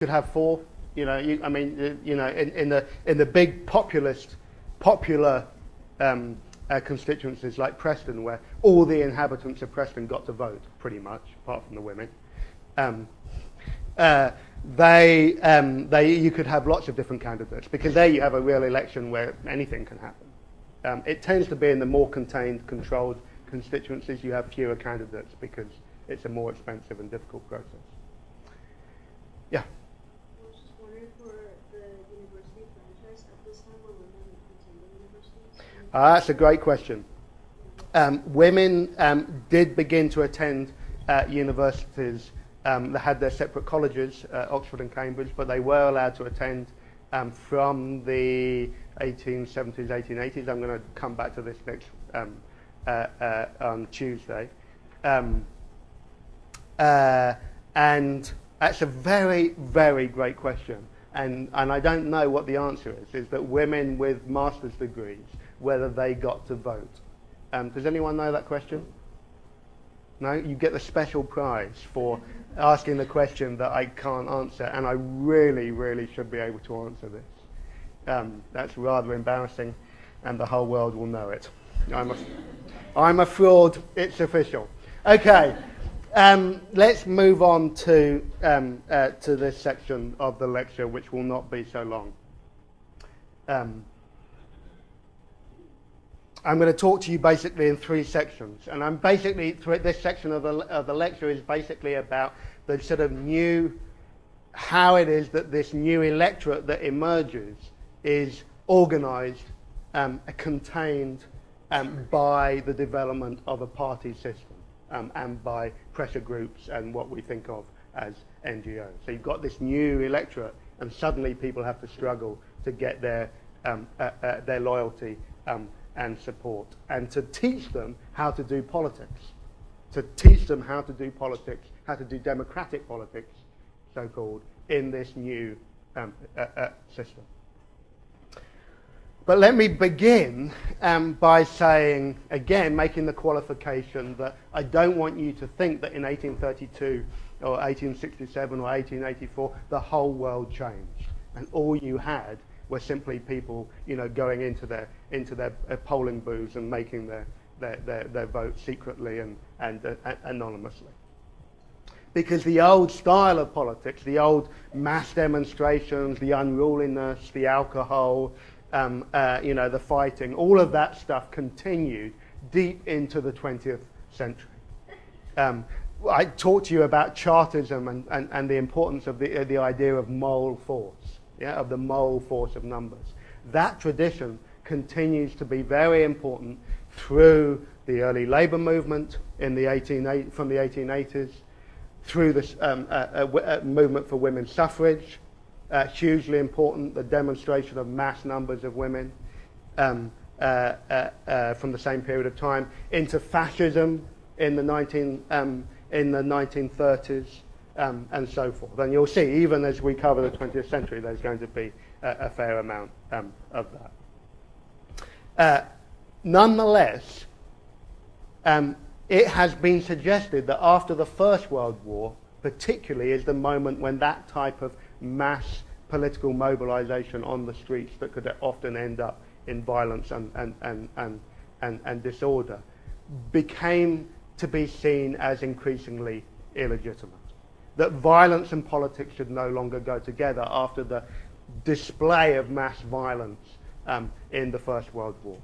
could have four. I mean, in the big popular constituencies like Preston, where all the inhabitants of Preston got to vote, pretty much, apart from the women. You could have lots of different candidates, because there you have a real election where anything can happen. It tends to be in the more contained, controlled constituencies you have fewer candidates, because it's a more expensive and difficult process. Yeah. I was just wondering, for the university franchise, at this time were women attending universities? That's a great question. Women did begin to attend universities that had their separate colleges, Oxford and Cambridge, but they were allowed to attend from the 1870s, 1880s. I'm going to come back to this next on Tuesday. And that's a very, very great question. And I don't know what the answer is that women with master's degrees, whether they got to vote. Does anyone know that question? No? You get the special prize for asking the question that I can't answer, and I really, really should be able to answer this. That's rather embarrassing, and the whole world will know it. I'm a fraud. It's official. Okay. Let's move on to this section of the lecture, which will not be so long. I'm going to talk to you basically in three sections, and I'm basically this section of the lecture is basically about the sort of how it is that this new electorate that emerges is organised, contained by the development of a party system. And by pressure groups and what we think of as NGOs. So you've got this new electorate, and suddenly people have to struggle to get their loyalty and support, and to teach them how to do politics, how to do democratic politics, so-called, in this new system. But let me begin by saying, again, making the qualification that I don't want you to think that in 1832 or 1867 or 1884 the whole world changed and all you had were simply people, going into their polling booths and making their vote secretly and anonymously. Because the old style of politics, the old mass demonstrations, the unruliness, the alcohol, the fighting, all of that stuff continued deep into the 20th century. I talked to you about Chartism and the importance of the idea of moral force, of the moral force of numbers. That tradition continues to be very important through the early labour movement from the 1880s, through the movement for women's suffrage, hugely important, the demonstration of mass numbers of women from the same period of time, into fascism in the 1930s, and so forth. And you'll see, even as we cover the 20th century, there's going to be a fair amount of that. Nonetheless, it has been suggested that after the First World War, particularly, is the moment when that type of mass political mobilization on the streets that could often end up in violence and disorder became to be seen as increasingly illegitimate. That violence and politics should no longer go together after the display of mass violence in the First World War.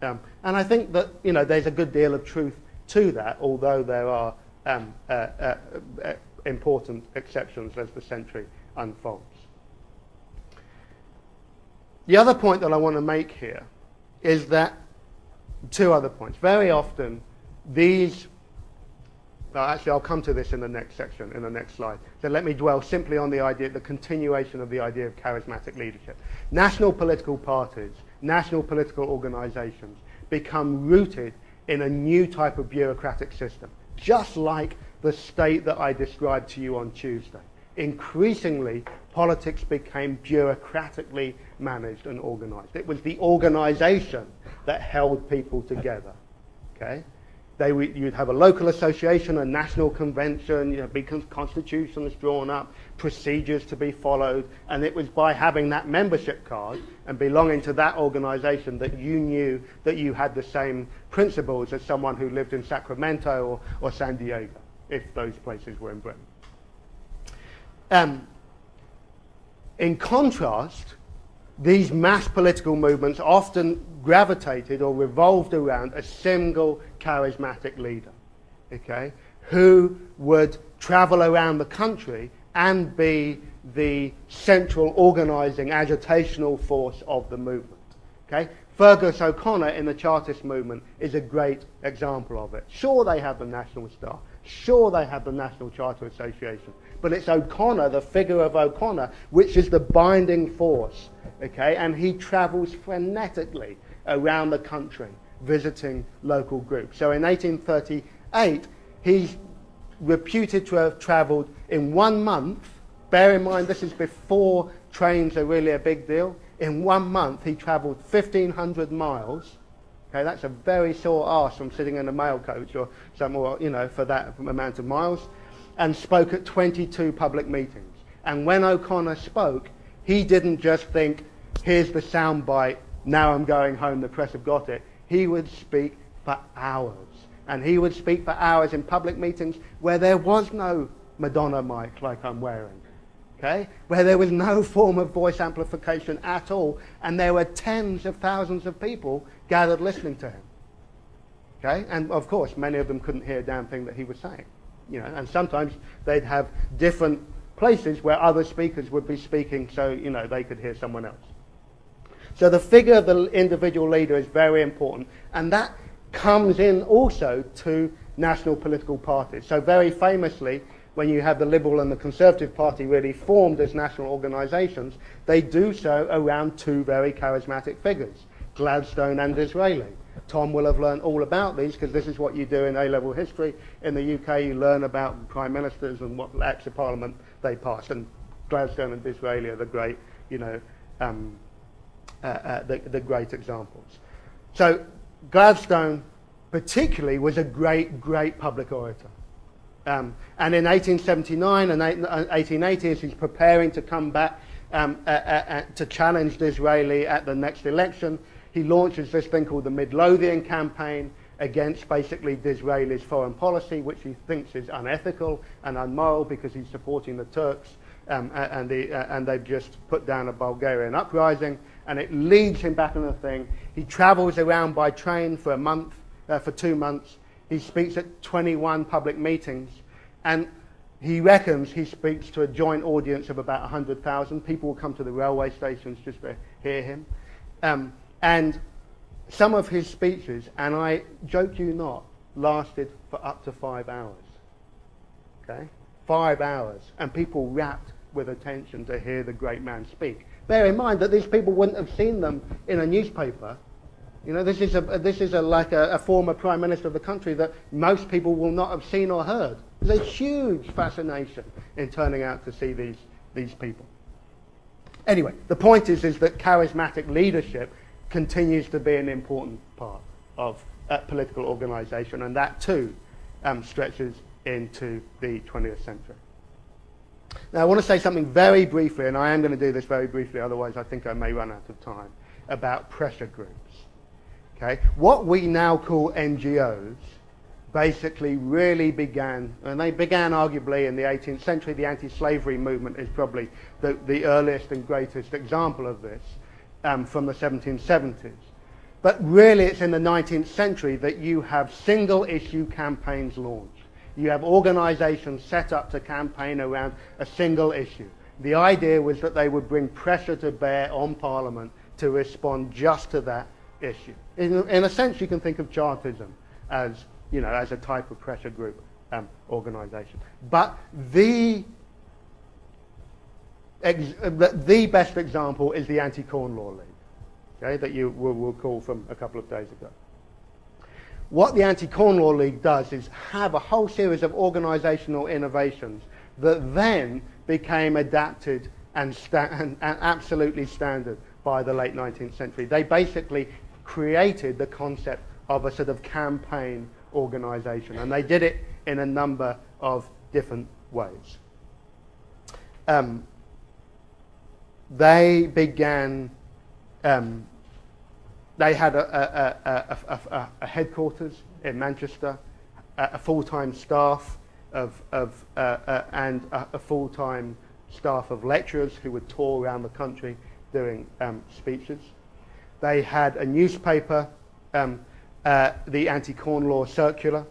And I think that there's a good deal of truth to that, although there are important exceptions as the century unfolds. The other point that I want to make here is that, two other points. Very often actually I'll come to this in the next section, in the next slide. So let me dwell simply on the continuation of the idea of charismatic leadership. National political parties, national political organizations become rooted in a new type of bureaucratic system, just like the state that I described to you on Tuesday. Increasingly, politics became bureaucratically managed and organized. It was the organization that held people together. Okay? You'd have a local association, a national convention, big constitutions drawn up, procedures to be followed, and it was by having that membership card and belonging to that organisation that you knew that you had the same principles as someone who lived in Sacramento or San Diego, if those places were in Britain. In contrast, these mass political movements often gravitated or revolved around a single charismatic leader, okay, who would travel around the country and be the central organising agitational force of the movement. Okay? Fergus O'Connor in the Chartist movement is a great example of it. Sure, they have the National Star. Sure, they have the National Charter Association. But it's O'Connor, the figure of O'Connor, which is the binding force. Okay? And he travels frenetically around the country visiting local groups. So in 1838, he's reputed to have travelled in 1 month. Bear in mind, this is before trains are really a big deal. In 1 month, he travelled 1,500 miles. Okay, that's a very sore arse from sitting in a mail coach or somewhere, for that amount of miles, and spoke at 22 public meetings. And when O'Connor spoke, he didn't just think, here's the soundbite, now I'm going home, the press have got it. He would speak for hours. And he would speak for hours in public meetings where there was no Madonna mic like I'm wearing. Okay? Where there was no form of voice amplification at all, and there were tens of thousands of people gathered listening to him. Okay? And of course, many of them couldn't hear a damn thing that he was saying. And sometimes they'd have different places where other speakers would be speaking so, they could hear someone else. So the figure of the individual leader is very important, and that comes in also to national political parties. So very famously, when you have the Liberal and the Conservative Party really formed as national organisations, they do so around two very charismatic figures, Gladstone and Disraeli. Tom will have learned all about these because this is what you do in A-level history. In the UK, you learn about prime ministers and what acts of parliament they passed. And Gladstone and Disraeli are the great, the great examples. So Gladstone particularly was a great, great public orator. And in 1879 and 1880, as he's preparing to come back to challenge Disraeli at the next election, he launches this thing called the Midlothian campaign against basically Disraeli's foreign policy, which he thinks is unethical and unmoral because he's supporting the Turks and they've just put down a Bulgarian uprising, and it leads him back on the thing. He travels around by train for a month, for 2 months. He speaks at 21 public meetings, and he reckons he speaks to a joint audience of about 100,000. People will come to the railway stations just to hear him. And some of his speeches, and I joke you not, lasted for up to 5 hours. Okay? 5 hours. And people rapt with attention to hear the great man speak. Bear in mind that these people wouldn't have seen them in a newspaper. This is like a former prime minister of the country that most people will not have seen or heard. There's a huge fascination in turning out to see these people. Anyway, the point is that charismatic leadership continues to be an important part of political organisation, and that too stretches into the 20th century. Now, I want to say something very briefly, and I am going to do this very briefly, otherwise I think I may run out of time, about pressure groups. Okay? What we now call NGOs basically really began, and they began arguably in the 18th century. The anti-slavery movement is probably the earliest and greatest example of this from the 1770s. But really it's in the 19th century that you have single-issue campaigns launched. You have organisations set up to campaign around a single issue. The idea was that they would bring pressure to bear on Parliament to respond just to that issue. In a sense, you can think of Chartism as, as a type of pressure group organisation. But the best example is the Anti-Corn Law League, okay, that you will recall from a couple of days ago. What the Anti-Corn Law League does is have a whole series of organisational innovations that then became adapted and absolutely standard by the late 19th century. They basically created the concept of a sort of campaign organisation, and they did it in a number of different ways. They began. They had a headquarters in Manchester, a full-time staff and a full-time staff of lecturers who would tour around the country doing speeches. They had a newspaper, the Anti-Corn Law Circular,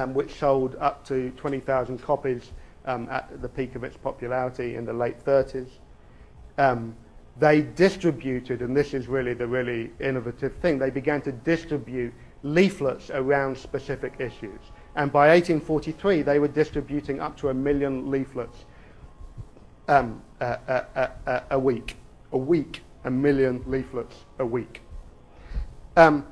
which sold up to 20,000 copies at the peak of its popularity in the late 30s. They distributed, and this is really the really innovative thing, they began to distribute leaflets around specific issues. And by 1843, they were distributing up to 1 million leaflets a week. 1 million leaflets a week. And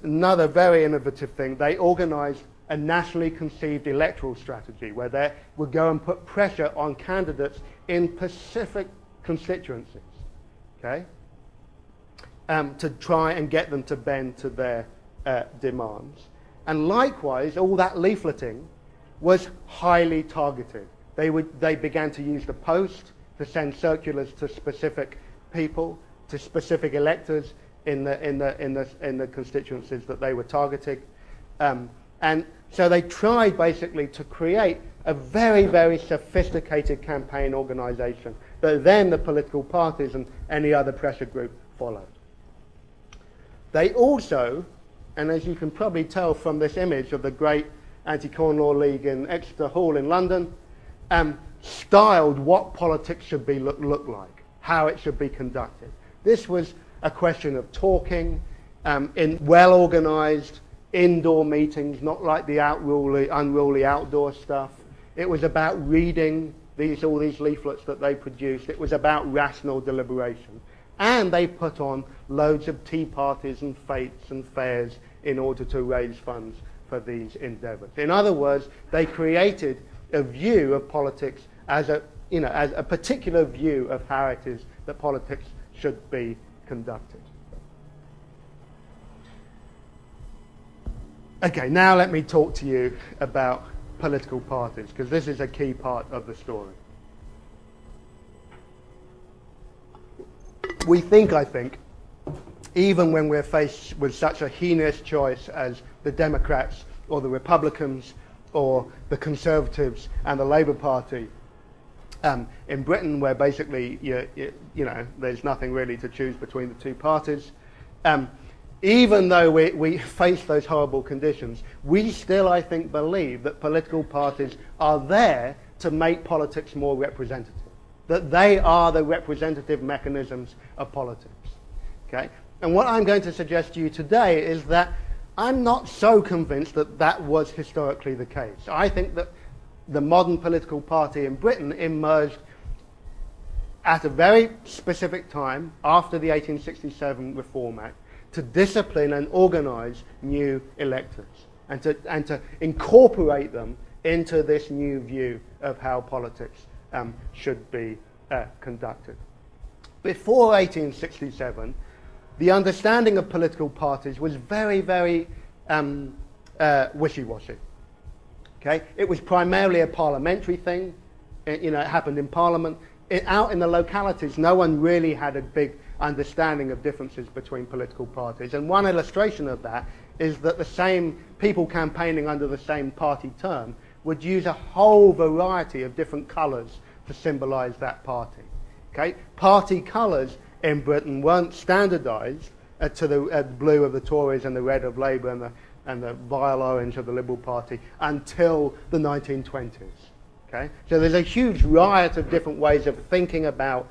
another very innovative thing, they organized a nationally conceived electoral strategy where they would go and put pressure on candidates in specific constituencies, okay, to try and get them to bend to their demands. And likewise, all that leafleting was highly targeted. They began to use the post to send circulars to specific people, to specific electors in the constituencies that they were targeting. And so they tried basically to create a very, very sophisticated campaign organisation that then the political parties and any other pressure group followed. They also, and as you can probably tell from this image of the great Anti-Corn Law League in Exeter Hall in London, styled what politics should be look like, how it should be conducted. This was a question of talking in well-organised indoor meetings, not like the unruly outdoor stuff. It was about reading all these leaflets that they produced. It was about rational deliberation. And they put on loads of tea parties and fetes and fairs in order to raise funds for these endeavours. In other words, they created a view of politics as a particular view of how it is that politics should be conducted. Okay, now let me talk to you about political parties, because this is a key part of the story. I think, even when we're faced with such a heinous choice as the Democrats or the Republicans or the Conservatives and the Labour Party, in Britain, where basically there's nothing really to choose between the two parties, even though we face those horrible conditions, we still, I think, believe that political parties are there to make politics more representative, that they are the representative mechanisms of politics. Okay? And what I'm going to suggest to you today is that I'm not so convinced that that was historically the case. I think that the modern political party in Britain emerged at a very specific time after the 1867 Reform Act to discipline and organise new electorates and to incorporate them into this new view of how politics should be conducted. Before 1867, the understanding of political parties was very, very wishy-washy. Okay? It was primarily a parliamentary thing. It happened in Parliament. Out in the localities, no one really had a big understanding of differences between political parties. And one illustration of that is that the same people campaigning under the same party term would use a whole variety of different colours to symbolise that party. Okay? Party colours in Britain weren't standardised to the blue of the Tories and the red of Labour and the vile orange of the Liberal Party until the 1920s. Okay? So there's a huge riot of different ways of thinking about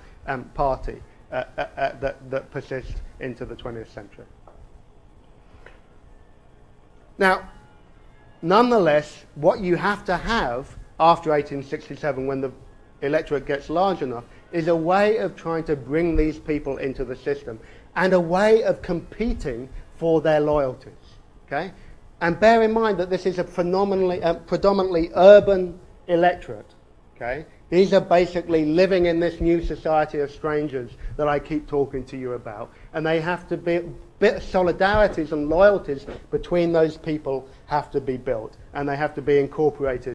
party that persist into the 20th century. Now, nonetheless, what you have to have after 1867, when the electorate gets large enough, is a way of trying to bring these people into the system and a way of competing for their loyalties. Okay? And bear in mind that this is a predominantly urban electorate. Okay? These are basically living in this new society of strangers that I keep talking to you about, and they have to solidarities and loyalties between those people have to be built, and they have to be incorporated